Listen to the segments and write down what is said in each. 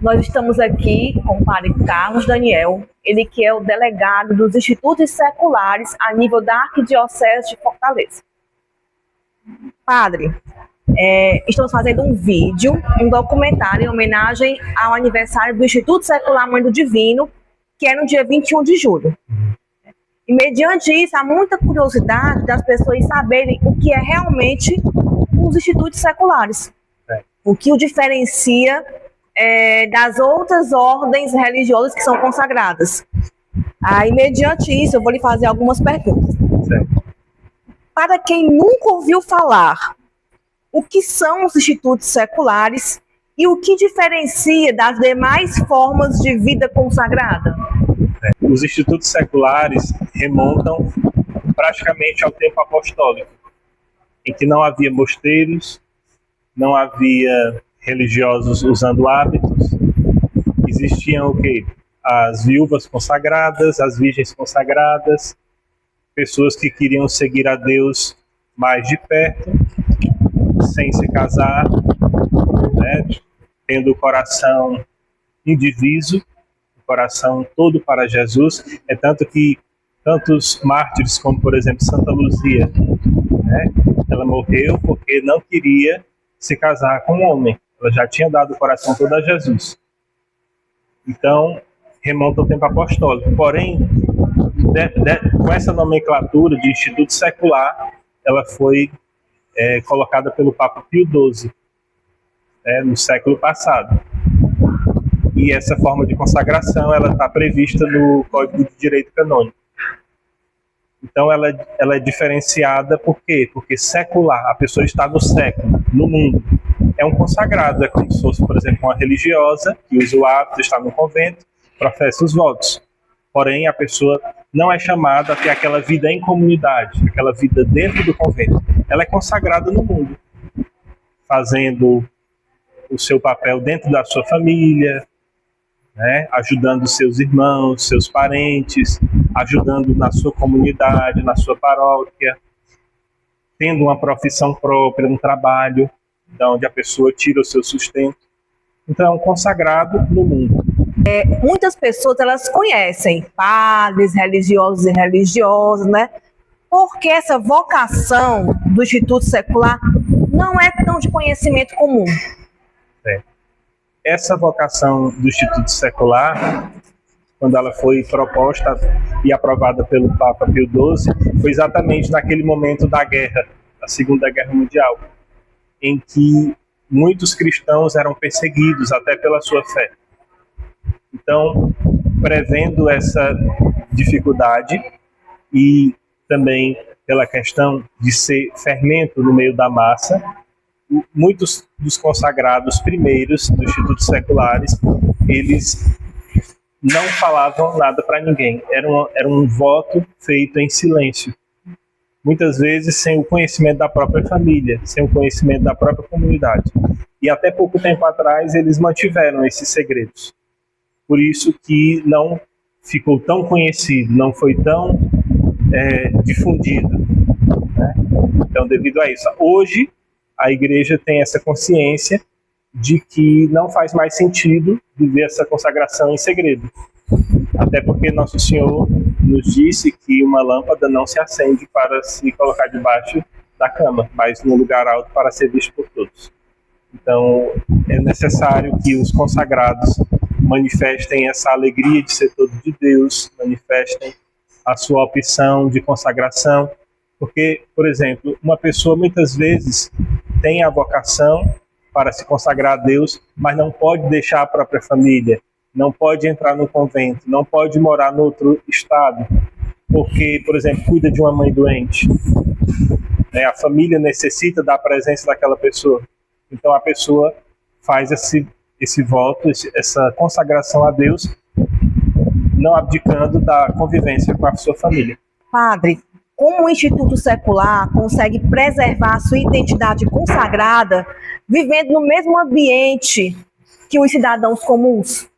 Nós estamos aqui com o padre Carlos Daniel, ele que é o delegado dos Institutos Seculares a nível da Arquidiocese de Fortaleza. Padre, estamos fazendo um vídeo, um documentário em homenagem ao aniversário do Instituto Secular Mãe do Divino, que é no dia 21 de julho. E mediante isso, há muita curiosidade das pessoas saberem o que é realmente os institutos seculares. O que o diferencia das outras ordens religiosas que são consagradas. Aí, mediante isso, eu vou lhe fazer algumas perguntas. Certo. Para quem nunca ouviu falar, o que são os institutos seculares e o que diferencia das demais formas de vida consagrada? Os institutos seculares remontam praticamente ao tempo apostólico, em que não havia mosteiros, não havia religiosos usando hábitos, existiam o quê? As viúvas consagradas, as virgens consagradas, pessoas que queriam seguir a Deus mais de perto, sem se casar, né? Tendo o coração indiviso, o coração todo para Jesus. É tanto que tantos mártires, como por exemplo Santa Luzia, né? Ela morreu porque não queria se casar com um homem. Ela já tinha dado o coração todo a Jesus. Então, remonta ao tempo apostólico. Porém, com essa nomenclatura de instituto secular, ela foi colocada pelo Papa Pio XII, no século passado. E essa forma de consagração ela está prevista no Código de Direito Canônico. Então, ela é diferenciada por quê? Porque secular, a pessoa está no século, no mundo. É um consagrado, é como se fosse, por exemplo, uma religiosa que usa o hábito, está no convento, professa os votos. Porém, a pessoa não é chamada a ter aquela vida em comunidade, aquela vida dentro do convento. Ela é consagrada no mundo, fazendo o seu papel dentro da sua família, né? Ajudando seus irmãos, seus parentes, ajudando na sua comunidade, na sua paróquia, tendo uma profissão própria, um trabalho, de onde a pessoa tira o seu sustento. Então, é um consagrado no mundo. Muitas pessoas, elas conhecem padres, religiosos e religiosas, né? Porque essa vocação do Instituto Secular não é tão de conhecimento comum. Essa vocação do Instituto Secular, quando ela foi proposta e aprovada pelo Papa Pio XII, foi exatamente naquele momento da guerra, da Segunda Guerra Mundial, em que muitos cristãos eram perseguidos até pela sua fé. Então, prevendo essa dificuldade e também pela questão de ser fermento no meio da massa, muitos dos consagrados primeiros dos institutos seculares, eles não falavam nada para ninguém. Era um voto feito em silêncio. Muitas vezes sem o conhecimento da própria família, sem o conhecimento da própria comunidade. E até pouco tempo atrás eles mantiveram esses segredos. Por isso que não ficou tão conhecido, não foi tão difundido, né? Então, devido a isso, hoje a igreja tem essa consciência de que não faz mais sentido viver essa consagração em segredo. Até porque Nosso Senhor nos disse que uma lâmpada não se acende para se colocar debaixo da cama, mas num lugar alto para ser visto por todos. Então, é necessário que os consagrados manifestem essa alegria de ser todo de Deus, manifestem a sua opção de consagração, porque, por exemplo, uma pessoa muitas vezes tem a vocação para se consagrar a Deus, mas não pode deixar a própria família, não pode entrar no convento, não pode morar no outro estado, porque, por exemplo, cuida de uma mãe doente. A família necessita da presença daquela pessoa. Então a pessoa faz esse voto, essa consagração a Deus, não abdicando da convivência com a sua família. Padre, como o Instituto Secular consegue preservar a sua identidade consagrada vivendo no mesmo ambiente que os cidadãos comuns?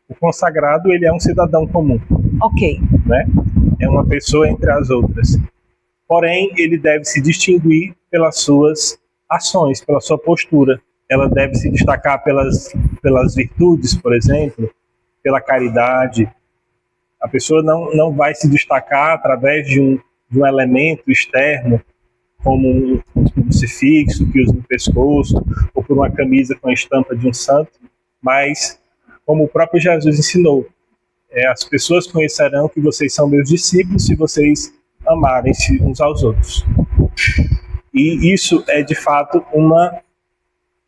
O consagrado, ele é um cidadão comum. Ok. Né? É uma pessoa entre as outras. Porém, ele deve se distinguir pelas suas ações, pela sua postura. ela deve se destacar pelas virtudes, por exemplo, pela caridade. A pessoa não vai se destacar através de um elemento externo, como um crucifixo que usa no pescoço, ou por uma camisa com a estampa de um santo, mas como o próprio Jesus ensinou, as pessoas conhecerão que vocês são meus discípulos se vocês amarem-se uns aos outros. E isso é, de fato, uma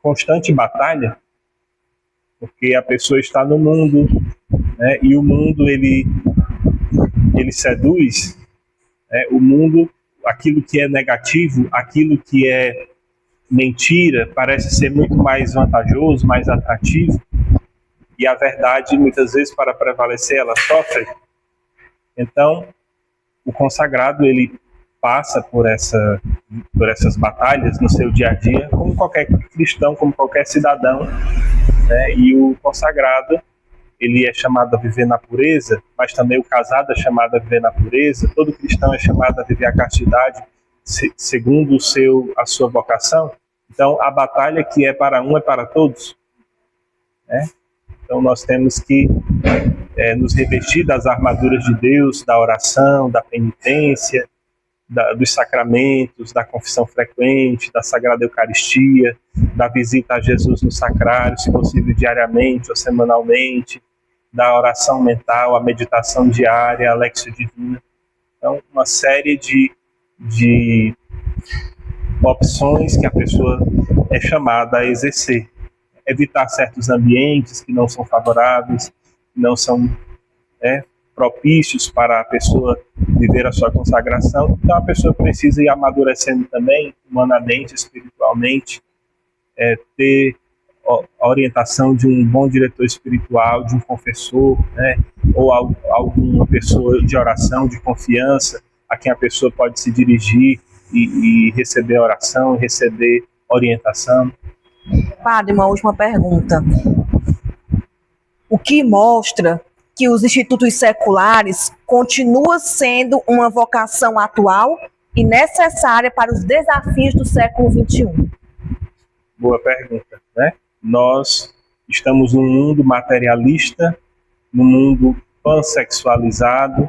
constante batalha, porque a pessoa está no mundo, né, e o mundo ele seduz, né, o mundo, aquilo que é negativo, aquilo que é mentira, parece ser muito mais vantajoso, mais atrativo, e a verdade, muitas vezes, para prevalecer, ela sofre. Então, o consagrado, ele passa por essas batalhas no seu dia a dia, como qualquer cristão, como qualquer cidadão, né? E o consagrado, ele é chamado a viver na pureza, mas também o casado é chamado a viver na pureza, todo cristão é chamado a viver a castidade segundo a sua vocação. Então, a batalha que é para um é para todos, né? Então, nós temos que nos revestir das armaduras de Deus, da oração, da penitência, dos sacramentos, da confissão frequente, da Sagrada Eucaristia, da visita a Jesus no sacrário, se possível diariamente ou semanalmente, da oração mental, a meditação diária, a Lexio Divina. Então, uma série de opções que a pessoa é chamada a exercer. Evitar certos ambientes que não são favoráveis, que não são propícios para a pessoa viver a sua consagração. Então a pessoa precisa ir amadurecendo também, humanamente, espiritualmente, ter a orientação de um bom diretor espiritual, de um confessor, né, ou alguma pessoa de oração, de confiança, a quem a pessoa pode se dirigir e receber oração, receber orientação. Padre, uma última pergunta. O que mostra que os institutos seculares continuam sendo uma vocação atual e necessária para os desafios do século XXI? Boa pergunta, né? Nós estamos num mundo materialista, num mundo pansexualizado,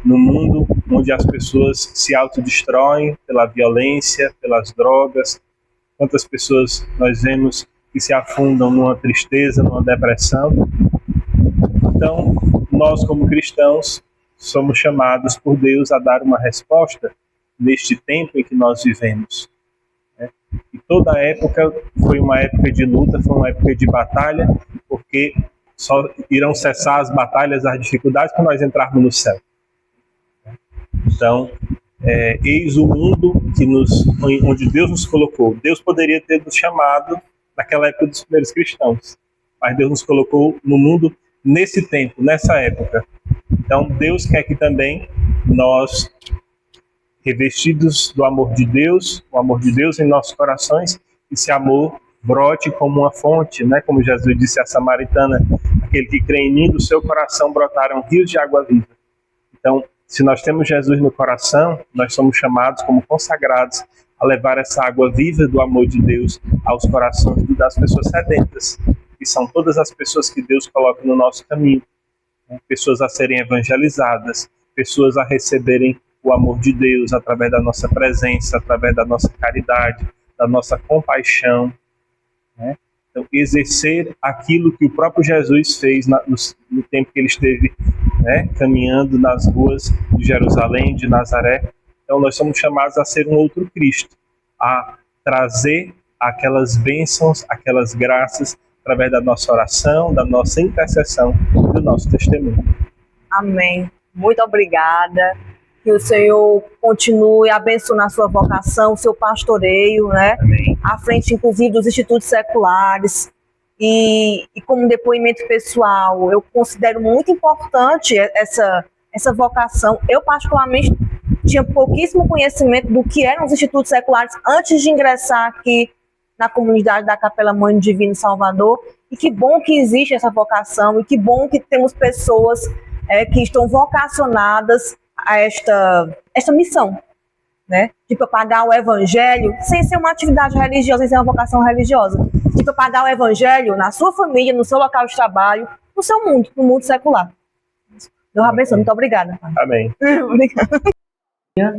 num mundo onde as pessoas se autodestroem pela violência, pelas drogas. Quantas pessoas nós vemos que se afundam numa tristeza, numa depressão. Então, nós como cristãos somos chamados por Deus a dar uma resposta neste tempo em que nós vivemos. E toda a época foi uma época de luta, foi uma época de batalha, porque só irão cessar as batalhas, as dificuldades, quando nós entrarmos no céu. Então, eis o mundo onde Deus nos colocou. Deus poderia ter nos chamado naquela época dos primeiros cristãos, mas Deus nos colocou no mundo nesse tempo, nessa época. Então, Deus quer que também nós, revestidos do amor de Deus, o amor de Deus em nossos corações, esse amor brote como uma fonte, né? Como Jesus disse à samaritana, aquele que crê em mim, do seu coração brotaram rios de água viva. Então, se nós temos Jesus no coração, nós somos chamados como consagrados a levar essa água viva do amor de Deus aos corações das pessoas sedentas, que são todas as pessoas que Deus coloca no nosso caminho, né? Pessoas a serem evangelizadas, pessoas a receberem o amor de Deus através da nossa presença, através da nossa caridade, da nossa compaixão, né? Então, exercer aquilo que o próprio Jesus fez no tempo que ele esteve, né, caminhando nas ruas de Jerusalém, de Nazaré. Então, nós somos chamados a ser um outro Cristo, a trazer aquelas bênçãos, aquelas graças, através da nossa oração, da nossa intercessão, do nosso testemunho. Amém. Muito obrigada. Que o Senhor continue abençoando a sua vocação, o seu pastoreio, né? Amém. À frente, inclusive, dos institutos seculares. E como depoimento pessoal, eu considero muito importante essa vocação. Eu, particularmente, tinha pouquíssimo conhecimento do que eram os institutos seculares antes de ingressar aqui na comunidade da Capela Mãe Divina Salvador. E que bom que existe essa vocação e que bom que temos pessoas que estão vocacionadas a esta missão, né? De propagar o evangelho sem ser uma atividade religiosa, sem ser uma vocação religiosa. De propagar o evangelho na sua família, no seu local de trabalho, no seu mundo, no mundo secular. Deus abençoe. Muito obrigada. Amém. Obrigada.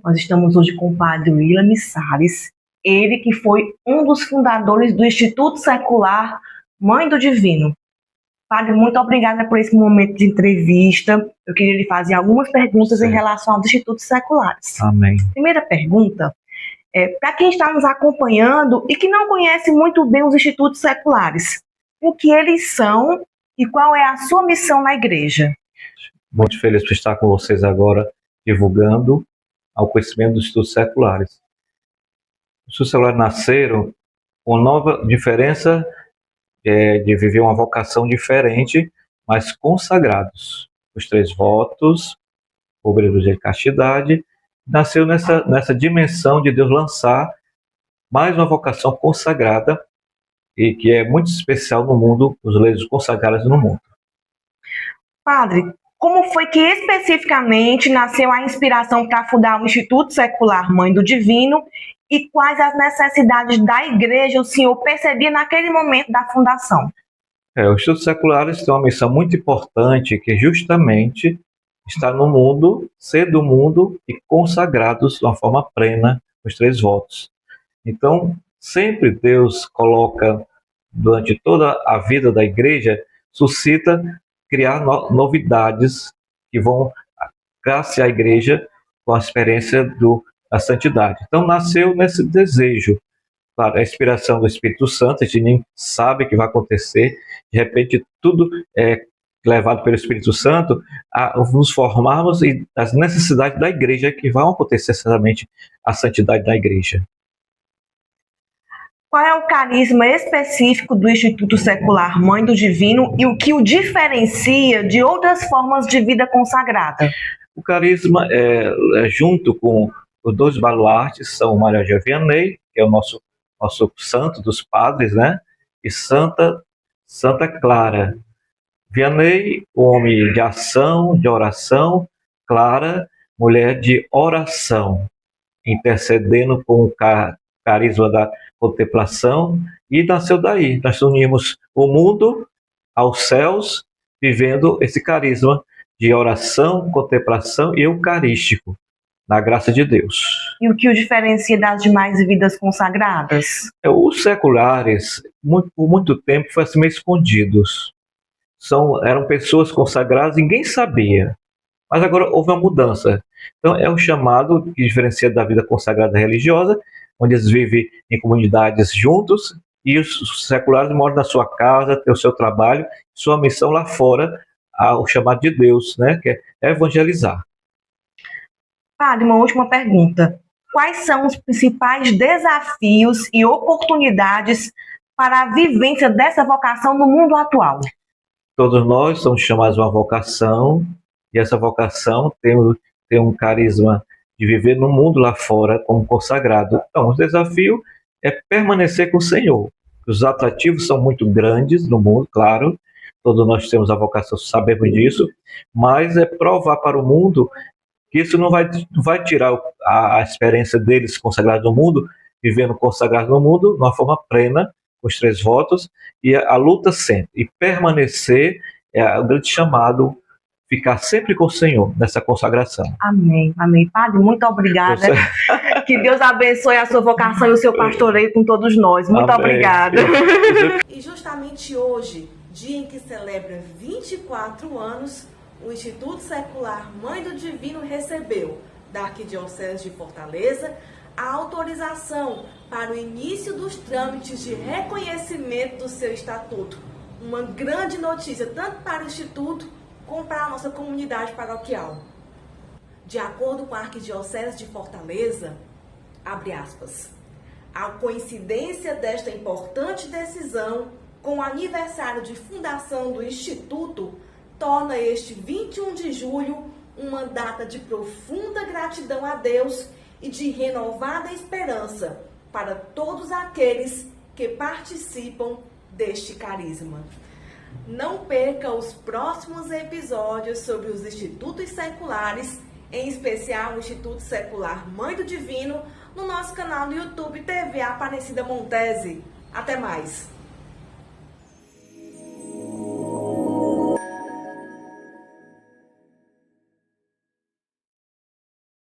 Nós estamos hoje com o padre William Salles, ele que foi um dos fundadores do Instituto Secular Mãe do Divino. Padre, muito obrigada por esse momento de entrevista. Eu queria lhe fazer algumas perguntas em relação aos institutos seculares. Amém. Primeira pergunta para quem está nos acompanhando e que não conhece muito bem os institutos seculares, o que eles são e qual é a sua missão na igreja? Muito feliz por estar com vocês agora, divulgando ao conhecimento dos institutos seculares. Os institutos seculares nasceram com nova diferença de viver uma vocação diferente, mas consagrados. Os 3 votos, pobreza de castidade, nasceu nessa dimensão de Deus lançar mais uma vocação consagrada e que é muito especial no mundo, os leigos consagrados no mundo. Padre, como foi que especificamente nasceu a inspiração para fundar o Instituto Secular Mãe do Divino e quais as necessidades da igreja o senhor percebia naquele momento da fundação? Os institutos seculares têm uma missão muito importante, que é justamente estar no mundo, ser do mundo e consagrados de uma forma plena os 3 votos. Então, sempre Deus coloca, durante toda a vida da igreja, suscita criar novidades que vão graçar a igreja com a experiência da santidade. Então, nasceu nesse desejo. Claro, a inspiração do Espírito Santo, a gente nem sabe o que vai acontecer, de repente tudo é levado pelo Espírito Santo a nos formarmos e as necessidades da igreja que vão acontecer certamente a santidade da igreja. Qual é o carisma específico do Instituto Secular Mãe do Divino e o que o diferencia de outras formas de vida consagrada? O carisma junto com os 2 baluartes, são Maria Eugênia Vianney, que é o nosso santo dos padres, né? E Santa Clara. Vianney, homem de ação, de oração; Clara, mulher de oração, intercedendo com o carisma da contemplação, e nasceu daí. Nós unimos o mundo aos céus, vivendo esse carisma de oração, contemplação e eucarístico, na graça de Deus. E o que o diferencia das demais vidas consagradas? Os seculares, por muito tempo, foram assim, meio escondidos. Eram pessoas consagradas, ninguém sabia. Mas agora houve uma mudança. Então é o chamado que diferencia da vida consagrada religiosa, onde eles vivem em comunidades juntos, e os seculares moram na sua casa, têm o seu trabalho, sua missão lá fora, o chamado de Deus, né, que é evangelizar. Padre, uma última pergunta. Quais são os principais desafios e oportunidades para a vivência dessa vocação no mundo atual? Todos nós somos chamados a uma vocação, e essa vocação tem um carisma de viver no mundo lá fora como consagrado. Então, o desafio é permanecer com o Senhor. Os atrativos são muito grandes no mundo, claro, todos nós temos a vocação, sabemos disso, mas é provar para o mundo que isso não vai tirar a experiência deles consagrados no mundo, vivendo consagrados no mundo, de uma forma plena, com os 3 votos, e a luta sempre. E permanecer é o grande chamado, ficar sempre com o Senhor nessa consagração. Amém, amém. Padre, muito obrigada. Que Deus abençoe a sua vocação e o seu pastoreio com todos nós. Muito amém. Obrigada. E justamente hoje, dia em que celebra 24 anos, o Instituto Secular Mãe do Divino recebeu, da Arquidiocese de Fortaleza, a autorização para o início dos trâmites de reconhecimento do seu estatuto. Uma grande notícia, tanto para o Instituto como para a nossa comunidade paroquial. De acordo com a Arquidiocese de Fortaleza, abre aspas, a coincidência desta importante decisão com o aniversário de fundação do Instituto torna este 21 de julho uma data de profunda gratidão a Deus e de renovada esperança para todos aqueles que participam deste carisma. Não perca os próximos episódios sobre os institutos seculares em especial o Instituto Secular Mãe do Divino, no nosso canal no YouTube TV Aparecida Montese. Até mais!